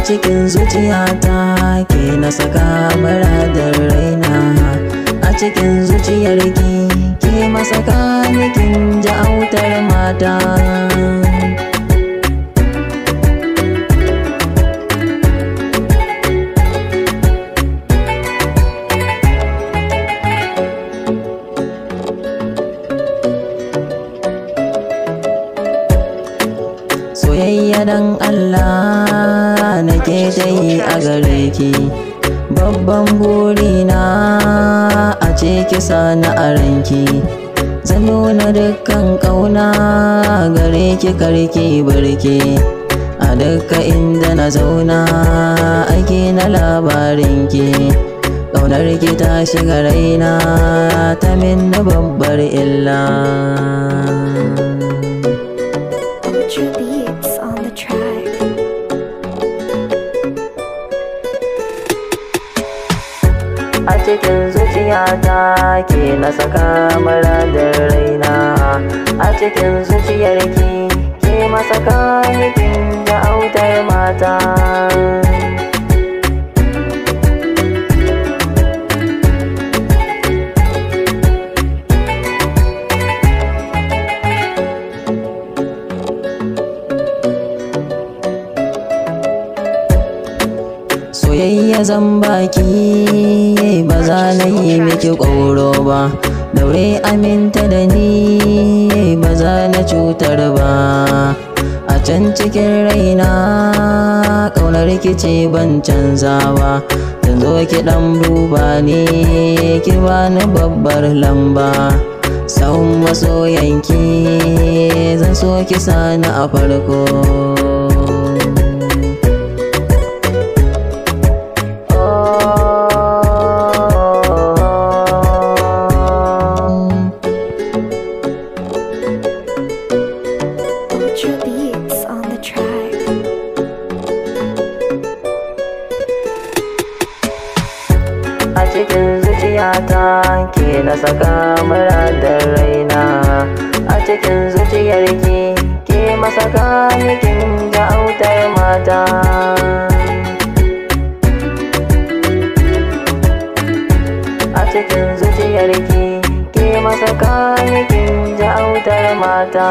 cikin zuciyata ke na saka muradin raina, a cikin zuciyarki ke masaka nikin ji autar mata. Soyayya dan Allah nake ta yi a gare ki, babban burina a ce kisa na aranki. Zan nuna dukkan ƙauna gare ki karki barki, a dukkan inda na zauna aiki na labarinki. Ƙaunar ki ta shiga raina ta min na babbar illa. A cikin zuciyata ke na saka muradin raina, a cikin zuciyarki ke masaka nikin da autar mata. Soyayya zan baki ba za na yi miki ƙoro ba, daure aminta da ni ba za na cutar ba. A can cikin raina ƙaunar ki ce ban canza ba, zan zo ki ɗan duba ni ki bani babbar lamba. Sahun masoyanki zan so ki sani a farko. A cikin zuciyata ke na saka muradin raina, a cikin zuciyarki ke masaka nikin da autar mata. A cikin zuciyarki ke masaka nikin da autar mata.